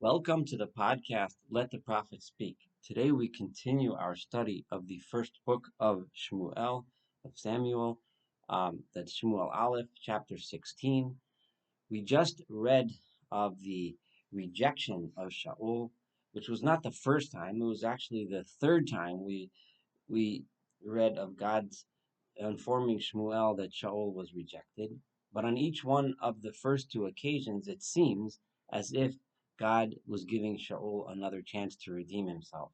Welcome to the podcast, Let the Prophet Speak. Today we continue our study of the first book of Shmuel, of Samuel, that's Shmuel Aleph, chapter 16. We just read of the rejection of Shaul, which was not the first time, it was actually the third time we read of God's informing Shmuel that Shaul was rejected. But on each one of the first two occasions, it seems as if God was giving Shaul another chance to redeem himself.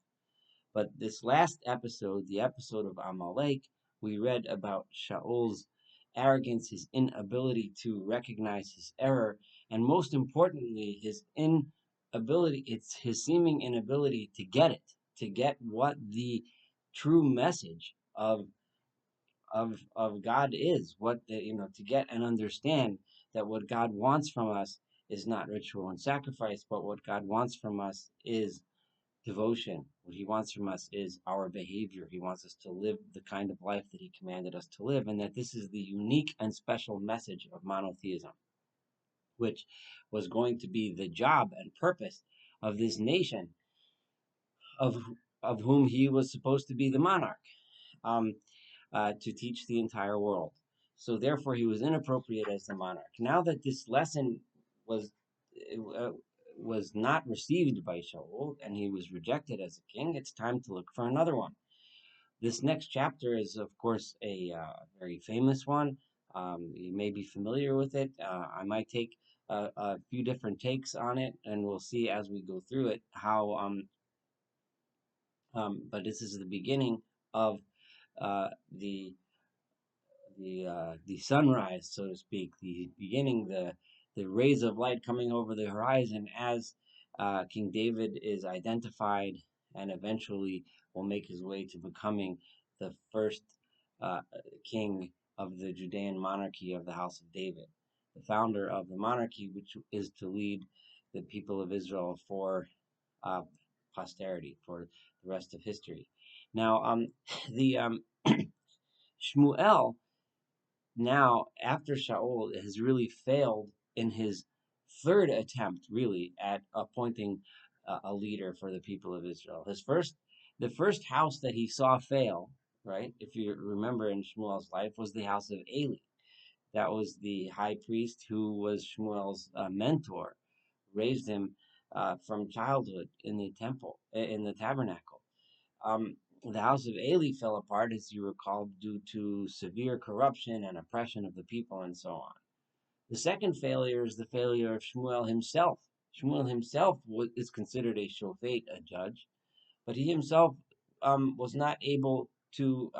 But this last episode, the episode of Amalek, we read about Shaul's arrogance, his inability to recognize his error, and most importantly, it's his seeming inability to get it, to get what the true message of God is, to get and understand that what God wants from us is not ritual and sacrifice, but what God wants from us is devotion. What he wants from us is our behavior. He wants us to live the kind of life that he commanded us to live, and that this is the unique and special message of monotheism, which was going to be the job and purpose of this nation of of whom he was supposed to be the monarch. Um, to teach the entire world. So therefore, he was inappropriate as the monarch. Now that this lesson was uh, was not received by Shaul and he was rejected as a king, it's time to look for another one. This next chapter is, of course, a very famous one. You may be familiar with it. I might take a few different takes on it, and we'll see as we go through it how. But this is the beginning of uh, the the sunrise, so to speak, the beginning, the rays of light coming over the horizon as King David is identified and eventually will make his way to becoming the first uh, king of the Judean monarchy of the house of David, the founder of the monarchy, which is to lead the people of Israel for uh, posterity, for the rest of history. Now, the Shmuel now, after Shaul has really failed in his third attempt, really, at appointing a leader for the people of Israel. The first house that he saw fail, right, if you remember in Shmuel's life, was the house of Eli. That was the high priest who was Shmuel's mentor, raised him from childhood in the temple, in the tabernacle. The house of Eli fell apart, as you recall, due to severe corruption and oppression of the people and so on. The second failure is the failure of Shmuel himself. Shmuel himself is considered a shofet, a judge, but he himself was not able to,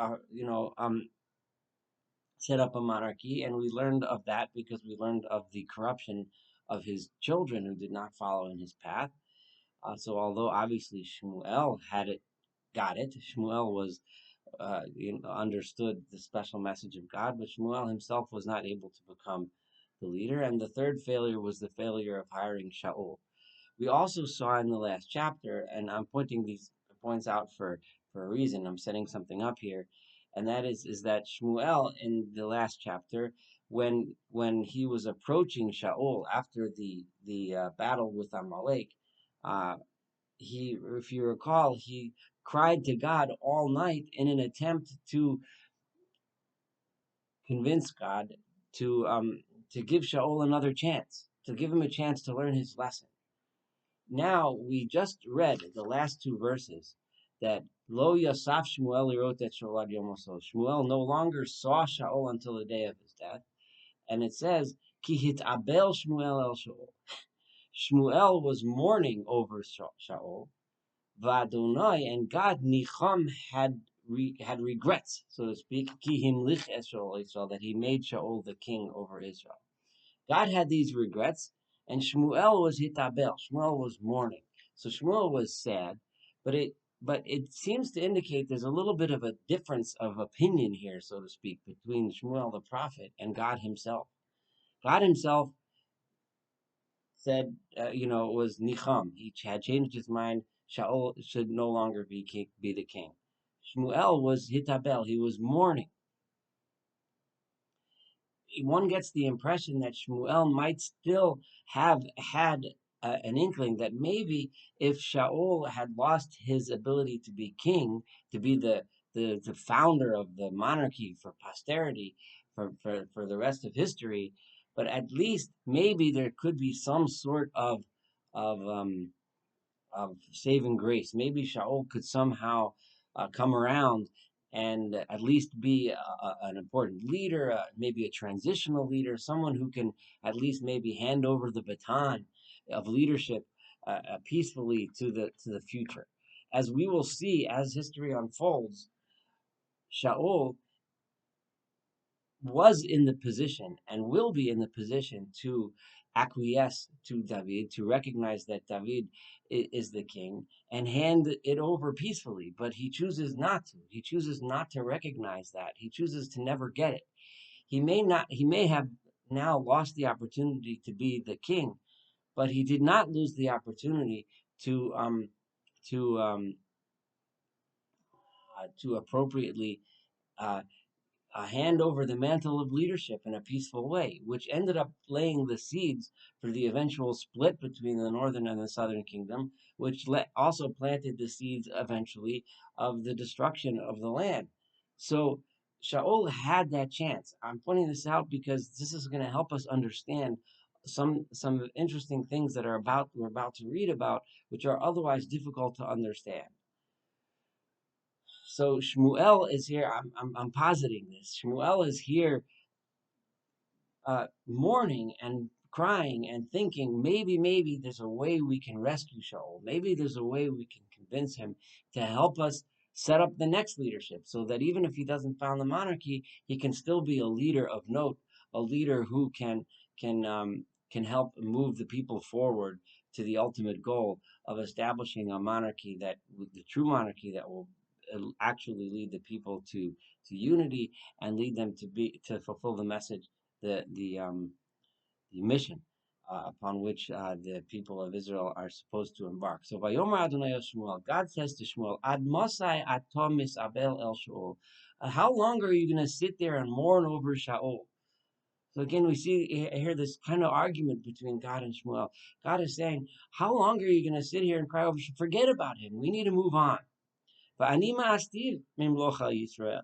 set up a monarchy, and we learned of that because we learned of the corruption of his children who did not follow in his path. So although obviously Shmuel got it, Shmuel was understood the special message of God, but Shmuel himself was not able to become the leader. And the third failure was the failure of hiring Shaul. We also saw in the last chapter, and I'm pointing these points out for a reason. I'm setting something up here, and that is that Shmuel in the last chapter, when he was approaching Shaul after the battle with Amalek, uh, if you recall, he cried to God all night in an attempt to convince God to give Shaul another chance, to give him a chance to learn his lesson. Now we just read the last two verses that Lo Yasaf Shmuel Lirot et Shaul ad Yom Moso. Shmuel no longer saw Shaul until the day of his death, and it says Ki hitabel Shmuel el Shaul. Shmuel was mourning over Shaul. Vadonai and God Nicham had regrets, so to speak, ki himlich Israel, that he made Shaul the king over Israel. God had these regrets, and Shmuel was hitabel. Shmuel was mourning. So Shmuel was sad, but it seems to indicate there's a little bit of a difference of opinion here, so to speak, between Shmuel the prophet and God himself. God himself said, was Nicham. He had changed his mind. Shaul should no longer be the king. Shmuel was Hitabel. He was mourning. One gets the impression that Shmuel might still have had an inkling that maybe if Shaul had lost his ability to be king, to be the founder of the monarchy for posterity, for the rest of history, but at least maybe there could be some sort of um, of saving grace. Maybe Shaul could somehow come around and at least be an important leader, maybe a transitional leader, someone who can at least maybe hand over the baton of leadership peacefully to the future. As we will see as history unfolds, Shaul was in the position and will be in the position to acquiesce to David, to recognize that David is the king and hand it over peacefully. But he chooses not to. He chooses not to recognize that. He chooses to never get it. He may not. He may have now lost the opportunity to be the king, but he did not lose the opportunity to to um, to appropriately uh, hand over the mantle of leadership in a peaceful way, which ended up laying the seeds for the eventual split between the northern and the southern kingdom, which also planted the seeds eventually of the destruction of the land. So Shaul had that chance. I'm pointing this out because this is going to help us understand some interesting things that we're about to read about, which are otherwise difficult to understand. So Shmuel is here. I'm positing this. Shmuel is here mourning and crying and thinking maybe there's a way we can rescue Shaul. Maybe there's a way we can convince him to help us set up the next leadership so that even if he doesn't found the monarchy, he can still be a leader of note, a leader who can help move the people forward to the ultimate goal of establishing a monarchy that the true monarchy that will actually lead the people to unity and lead them to fulfill the message the mission upon which the people of Israel are supposed to embark. So Vayomer Adonai el Shmuel, God says to Shmuel, Ad Mosai Atom Misabel El Shaul. How long are you going to sit there and mourn over Shaul? So again, we see here this kind of argument between God and Shmuel. God is saying, how long are you going to sit here and cry over? Forget about him. We need to move on. Va'ani ma'astir mimlocha Yisrael.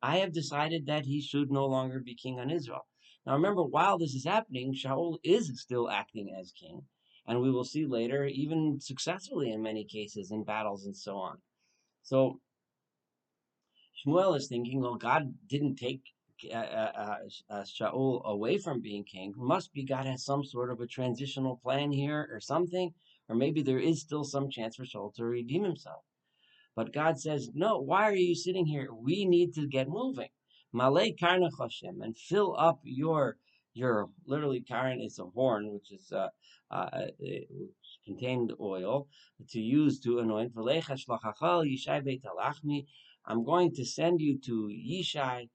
I have decided that he should no longer be king on Israel. Now remember, while this is happening, Shaul is still acting as king. And we will see later, even successfully in many cases, in battles and so on. So Shmuel is thinking, well, God didn't take Shaul away from being king. Must be God has some sort of a transitional plan here or something. Or maybe there is still some chance for Shaul to redeem himself. But God says, no, why are you sitting here? We need to get moving. Malay karna Hashem, and fill up your literally karn is a horn, which is which contained oil to use to anoint. I'm going to send you to Yishai,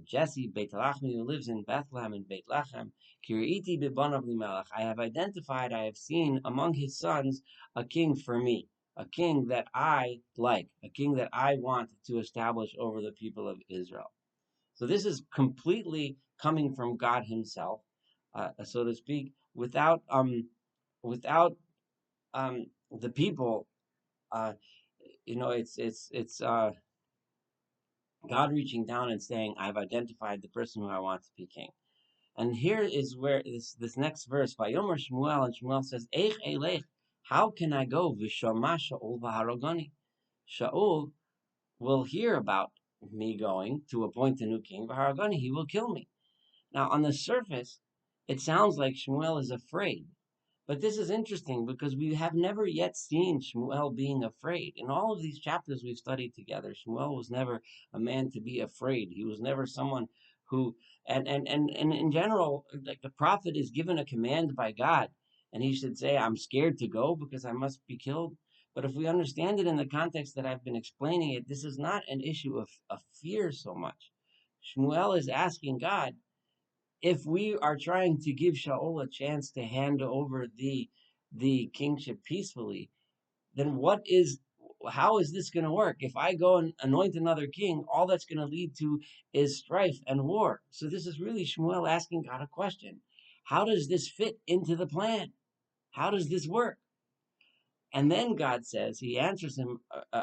Jesse Beit Lachmi, who lives in Bethlehem and Bethlehem. Kiriti b'banav limelech. I have identified, I have seen among his sons a king for me, a king that I like, a king that I want to establish over the people of Israel. So this is completely coming from God Himself, so to speak, without the people. Uh, it's God reaching down and saying, "I've identified the person who I want to be king." And here is where this next verse, Vayomer Shmuel, and Shmuel says, Eich elech, how can I go? V'shama Shaul v'harogani. Shaul will hear about me going to appoint a new king, v'harogani, he will kill me. Now, on the surface, it sounds like Shmuel is afraid. But this is interesting because we have never yet seen Shmuel being afraid. In all of these chapters we've studied together, Shmuel was never a man to be afraid. He was never someone who, and in general, like the prophet is given a command by God, and he should say, I'm scared to go because I must be killed. But if we understand it in the context that I've been explaining it, this is not an issue of fear so much. Shmuel is asking God, if we are trying to give Shaul a chance to hand over the kingship peacefully, then how is this going to work? If I go and anoint another king, all that's going to lead to is strife and war. So this is really Shmuel asking God a question. How does this fit into the plan? How does this work? And then God says, he answers him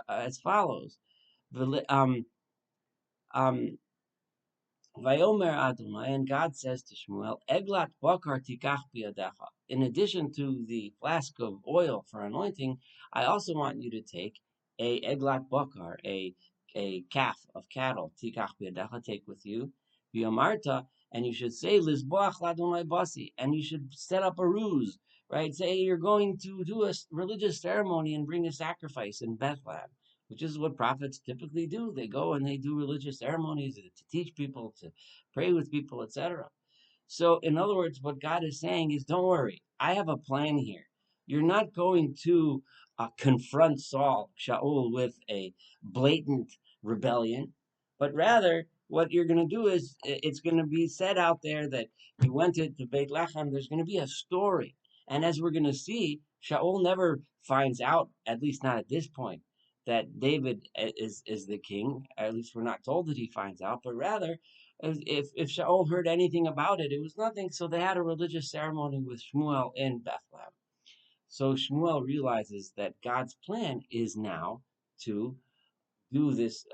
as follows. Um, Vayomer Adonai, and God says to Shmuel, Eglat bakar tikach biyadecha. In addition to the flask of oil for anointing, I also want you to take a eglat bakar, a calf of cattle, tikach biyadecha, take with you, biyamarta, and you should say lizboach ladonai basi, and you should set up a ruse, right? Say you're going to do a religious ceremony and bring a sacrifice in Bethlehem, which is what prophets typically do. They go and they do religious ceremonies to teach people, to pray with people, etc. So, in other words, what God is saying is, don't worry, I have a plan here. You're not going to confront Shaul, with a blatant rebellion, but rather what you're going to do is it's going to be said out there that he went to Bethlehem. There's going to be a story. And as we're going to see, Shaul never finds out, at least not at this point, that David is the king. At least we're not told that he finds out, but rather if Shaul heard anything about it, it was nothing. So they had a religious ceremony with Shmuel in Bethlehem. So Shmuel realizes that God's plan is now to do this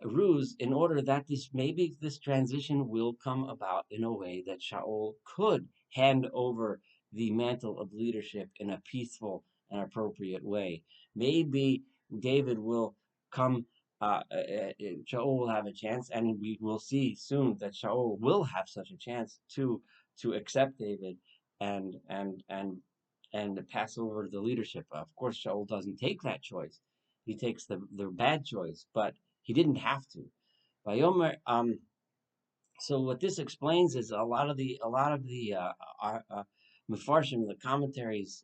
ruse in order that this transition will come about in a way that Shaul could hand over the mantle of leadership in a peaceful and appropriate way. Maybe David will come. Shaul will have a chance, and we will see soon that Shaul will have such a chance to accept David and and and and pass over the leadership. Of course, Shaul doesn't take that choice; he takes the bad choice, but he didn't have to. Vayomer, so what this explains is a lot of the Mefarshim, the commentaries,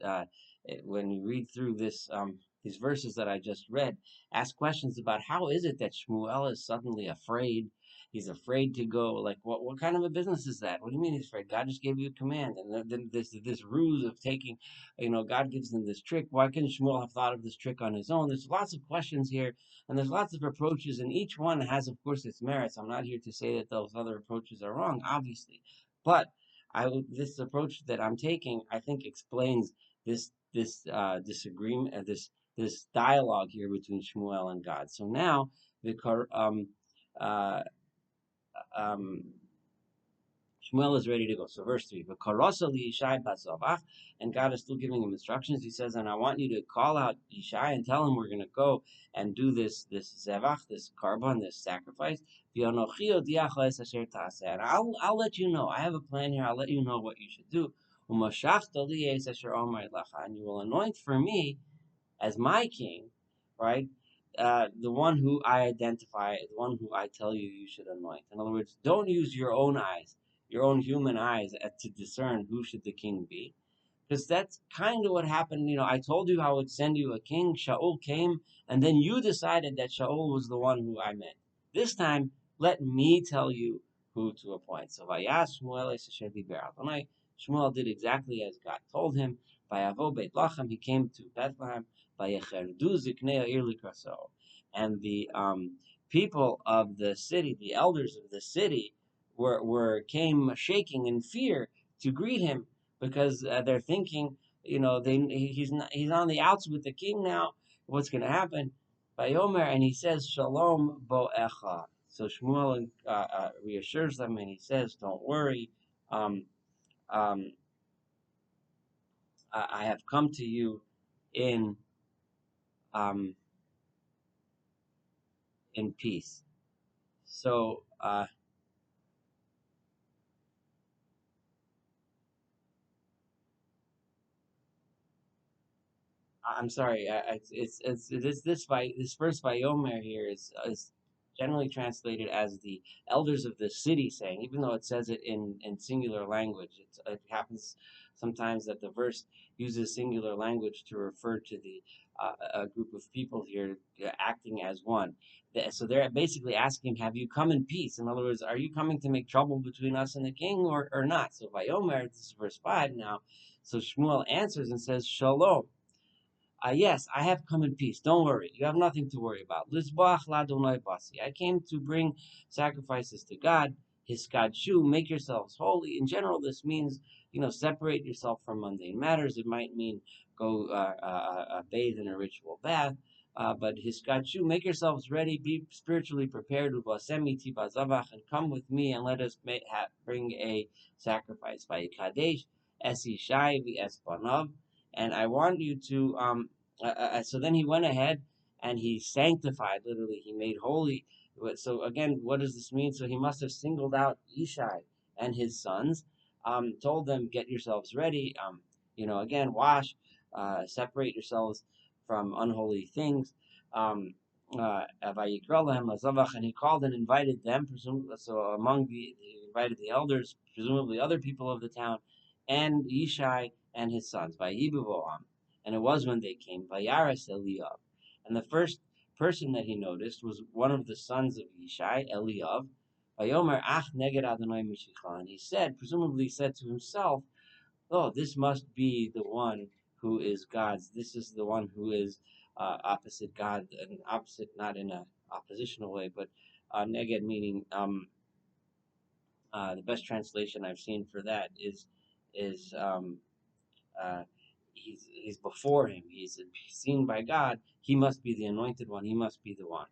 when you read through these verses that I just read, ask questions about how is it that Shmuel is suddenly afraid. He's afraid to go. Like, what kind of a business is that? What do you mean he's afraid? God just gave you a command, and then this ruse of taking, God gives them this trick. Why couldn't Shmuel have thought of this trick on his own? There's lots of questions here, and there's lots of approaches, and each one has, of course, its merits. I'm not here to say that those other approaches are wrong, obviously, but this approach that I'm taking, I think, explains this disagreement, this dialogue here between Shmuel and God. So now the uh, um, Shmuel is ready to go. So verse 3, and God is still giving him instructions. He says, and I want you to call out Yishai and tell him we're going to go and do this zevach, this carbon, this sacrifice. And I'll let you know. I have a plan here. I'll let you know what you should do. And you will anoint for me as my king, right? The one who I identify, the one who I tell you should anoint. In other words, don't use your own eyes, your own human eyes, to discern who should the king be, because that's kind of what happened. I told you I would send you a king. Shaul came, and then you decided that Shaul was the one who I meant. This time, let me tell you who to appoint. So Vayas Shmuel Shmuel did exactly as God told him. Vayavo Beit Lachem, he came to Bethlehem. Vayecherdu ziknei ha'ir likraso, and the people of the city, the elders of the city, came shaking in fear to greet him, because they're thinking, he's on the outs with the king now. What's going to happen? Vayomer, and he says, Shalom bo'echa. So Shmuel reassures them, and he says, don't worry. Um, um, I have come to you in um, in peace. So I'm sorry. This verse by Yomer here is generally translated as the elders of the city saying, even though it says it in singular language. It happens sometimes that the verse uses singular language to refer to a group of people here acting as one. So they're basically asking, "Have you come in peace?" In other words, are you coming to make trouble between us and the king, or not? So by Yomer, this is verse 5 now. So Shmuel answers and says, "Shalom." Yes, I have come in peace. Don't worry. You have nothing to worry about. Lizbach ladonai basi. I came to bring sacrifices to God. Hiskadshu, make yourselves holy. In general, this means separate yourself from mundane matters. It might mean go bathe in a ritual bath. But Hiskachu, make yourselves ready, be spiritually prepared, and come with me and let us bring a sacrifice. By Kadesh, Esishai, Espanav. And I want you to, so then he went ahead and he sanctified, literally, he made holy. So again, what does this mean? So he must have singled out Ishai and his sons, told them, get yourselves ready, again, wash, separate yourselves from unholy things. And he called and invited them, so he invited the elders, presumably other people of the town, and Yishai and his sons, and it was when they came, Vayaras Eliav. And the first person that he noticed was one of the sons of Yishai, Eliav. Vayomer ach neged Adonai Mishicha. And he said, presumably said to himself, oh, this must be the one who is God's. This is the one who is opposite God, and opposite not in a oppositional way, but neged meaning the best translation I've seen for that is uh, he's before him. He's seen by God. He must be the anointed one. He must be the one.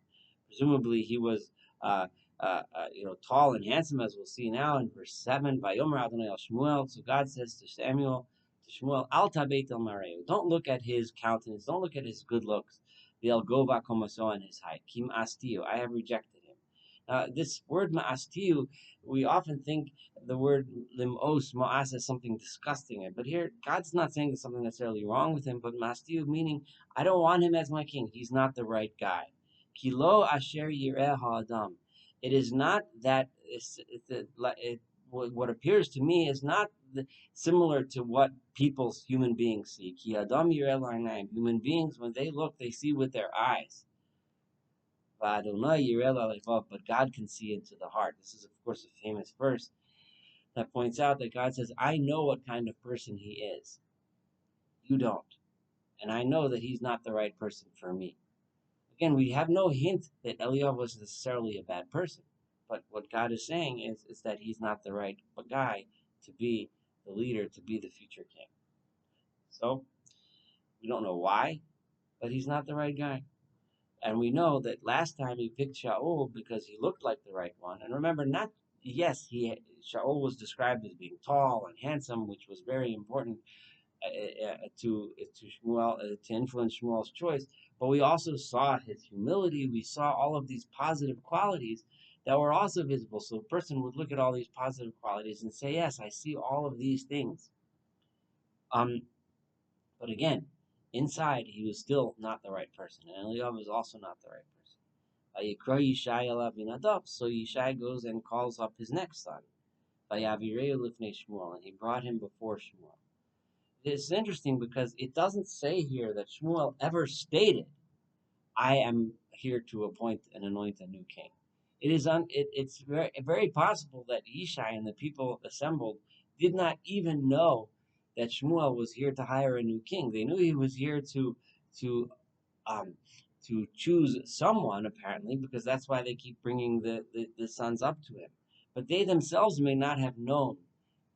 Presumably, he was tall and handsome, as we'll see now in verse 7. Vayomer Adonai el Shmuel. So God says to Samuel, to Shmuel, Al tabeit el mareu. Don't look at his countenance. Don't look at his good looks. The el gova komaso and his height. Kim astiu. I have rejected him. This word ma'astiu, we often think the word limos, ma'as, is something disgusting. But here, God's not saying there's something necessarily wrong with him, but mastiu, meaning, I don't want him as my king. He's not the right guy. Kilo asher yireh ha'adam. It is not that what appears to me is not similar to what human beings see. Ki adam yireh l'einayim. Human beings, when they look, they see with their eyes. But God can see into the heart. This is, of course, a famous verse that points out that God says, I know what kind of person he is. You don't. And I know that he's not the right person for me. Again, we have no hint that Eliyahu was necessarily a bad person. But what God is saying is that he's not the right guy to be the leader, to be the future king. So, we don't know why, but he's not the right guy. And we know that last time he picked Shaul because he looked like the right one. And remember, Shaul was described as being tall and handsome, which was very important to Shmuel, to influence Shmuel's choice. But we also saw his humility. We saw all of these positive qualities that were also visible. So a person would look at all these positive qualities and say, "Yes, I see all of these things." But again, inside he was still not the right person, and Eliyahu was also not the right person. So Yishai goes and calls up his next son, and he brought him before Shmuel. It's interesting because it doesn't say here that Shmuel ever stated, I am here to appoint and anoint a new king. It's very, very possible that Yishai and the people assembled did not even know that Shmuel was here to hire a new king. They knew he was here to um, to choose someone, apparently, because that's why they keep bringing the sons up to him. But they themselves may not have known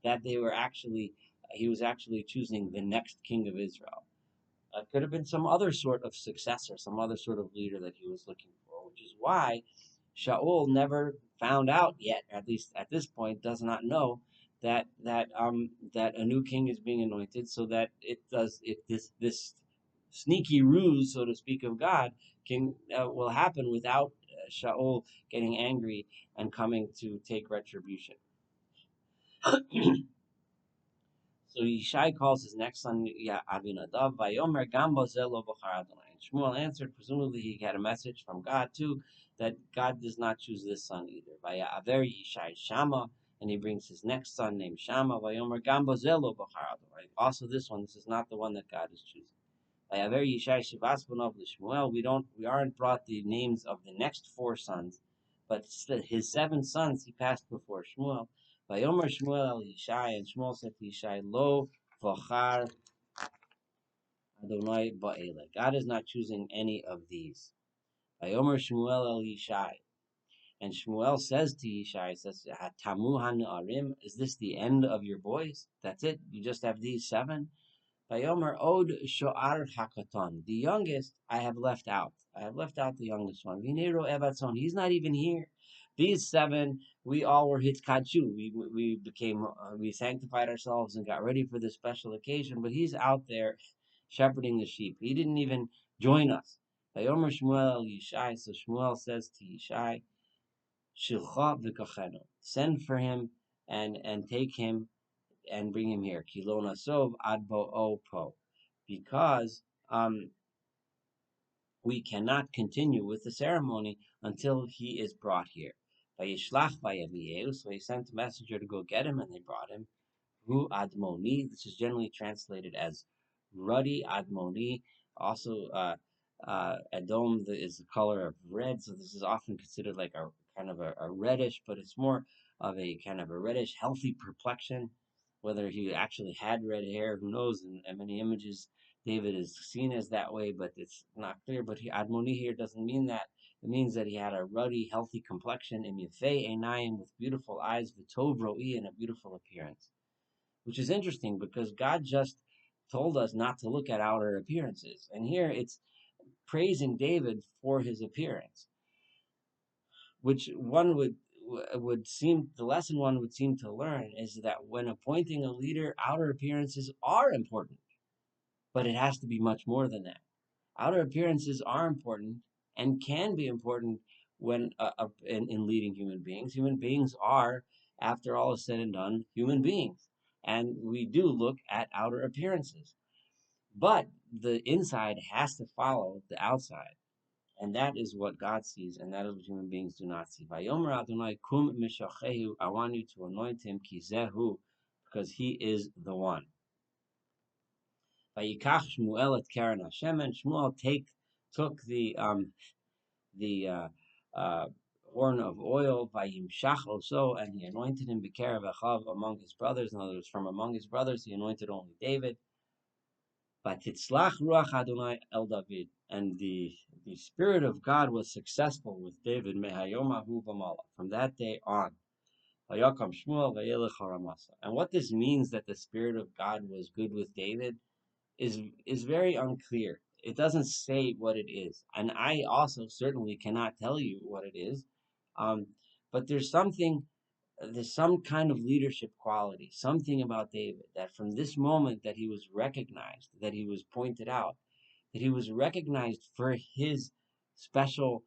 that he was actually choosing the next king of Israel. It could have been some other sort of successor, some other sort of leader that he was looking for, which is why Shaul never found out yet, at least at this point, does not know that a new king is being anointed, so that this sneaky ruse, so to speak, of God will happen without Shaul getting angry and coming to take retribution. So Yishai calls his next son Abinadab, Vayomer Gamba Zelo B'char Adonai. And Shmuel answered, presumably he had a message from God too, that God does not choose this son either. Vaya'aver Yishai Shama, and he brings his next son named Shama, Vayomer Gamba Zelo B'char Adonai. Also this one, this is not the one that God is choosing. Vaya'aver Yishai Shivas B'nov L'Shmuel. We aren't brought the names of the next four sons, but his 7 sons he passed before Shmuel. Vayomer Shmuel el Yishai, and Shmuel said to Yishai, Lo v'char Adonai ba'ele. God is not choosing any of these. Vayomer Shmuel el Yishai. And Shmuel says to Yishai, says, Tamu Arim, is this the end of your boys? That's it? You just have these 7? Vayomer Od Shoar Hakaton. The youngest I have left out. I have left out the youngest one. Vinero Ebatzon. He's not even here. These 7, we all were Hitzkachu. We became, we sanctified ourselves and got ready for this special occasion. But he's out there shepherding the sheep. He didn't even join us. Vayomer Shmuel El Yishai. So Shmuel says to Yishai, Shilcha v'kochenu. Send for him and take him and bring him here. Kilona sov ad bo'o po. Because we cannot continue with the ceremony until he is brought here. Vayishlach vayavieu. So he sent a messenger to go get him, and they brought him. Hu Admoni. This is generally translated as ruddy Admoni. Also, Edom is the color of red, so this is often considered like a kind of a reddish, but it's more of a kind of a reddish, healthy complexion. Whether he actually had red hair, who knows? In many images, David is seen as that way, but it's not clear. But Admoni here doesn't mean that. It means that he had a ruddy, healthy complexion, imyafei einayim, with beautiful eyes, v'tov ro'i, and a beautiful appearance. Which is interesting because God just told us not to look at outer appearances. And here it's praising David for his appearance, which one would seem, the lesson one would seem to learn is that when appointing a leader, outer appearances are important, but it has to be much more than that. Outer appearances are important and can be important when in leading human beings. Human beings are, after all is said and done, human beings. And we do look at outer appearances. But the inside has to follow the outside. And that is what God sees, and that is what human beings do not see. Vayomer Adonai kum mishachehu. I want you to anoint him, kizehu, because he is the one. Vayikach Shmuel et Karen Hashem, and Shmuel took the horn of oil, vayimshach oso, and he anointed him b'kerev achav, among his brothers. In other words, from among his brothers, he anointed only David. Vatitzlach ruach Adonai el David, and the spirit of God was successful with David mehayomahu v'mala, from that day on. Vayakam Shmuel vayelech haramasa. And what this means, that the spirit of God was good with David, is very unclear. It doesn't say what it is, and I also certainly cannot tell you what it is. But there's some kind of leadership quality, something about David, that from this moment that he was recognized, that he was pointed out, that he was recognized for his special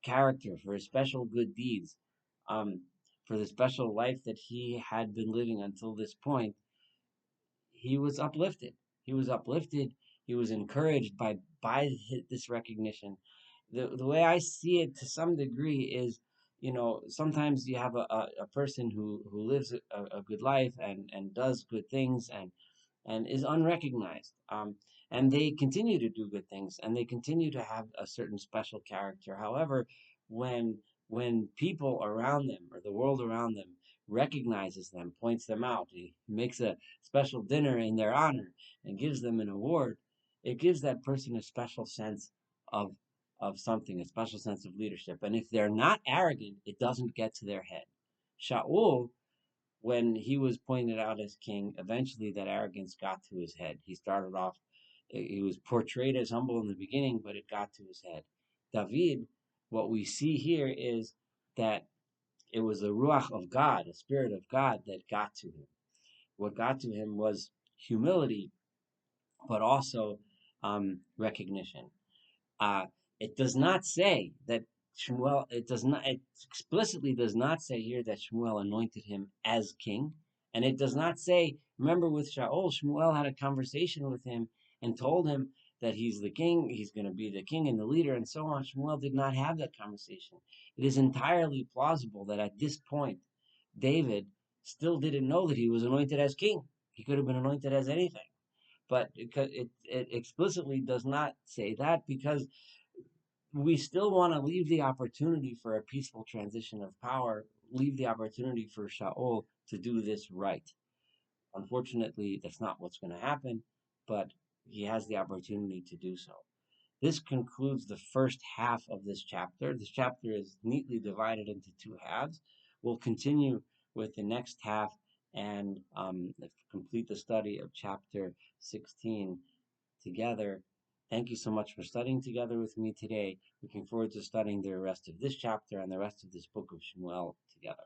character, for his special good deeds, for the special life that he had been living until this point, he was uplifted. He was uplifted. He was encouraged by this recognition. The way I see it, to some degree, is, sometimes you have a person who lives a good life and does good things and is unrecognized. And they continue to do good things, and they continue to have a certain special character. However, when people around them, or the world around them, recognizes them, points them out, he makes a special dinner in their honor and gives them an award, it gives that person a special sense of something, a special sense of leadership. And if they're not arrogant, it doesn't get to their head. Shaul, when he was pointed out as king, eventually that arrogance got to his head. He started off, he was portrayed as humble in the beginning, but it got to his head. David, what we see here is that it was the Ruach of God, the Spirit of God, that got to him. What got to him was humility, but also recognition. It does not say that Shmuel, it explicitly does not say here that Shmuel anointed him as king. And it does not say, remember with Shaul, Shmuel had a conversation with him and told him that he's the king, he's going to be the king and the leader, and so on. Shmuel did not have that conversation. It is entirely plausible that at this point, David still didn't know that he was anointed as king. He could have been anointed as anything. But it explicitly does not say that, because we still want to leave the opportunity for a peaceful transition of power, leave the opportunity for Shaul to do this right. Unfortunately, that's not what's going to happen, but he has the opportunity to do so. This concludes the first half of this chapter. This chapter is neatly divided into two halves. We'll continue with the next half and complete the study of chapter 16 together. Thank you so much for studying together with me today. Looking forward to studying the rest of this chapter and the rest of this book of Shmuel together.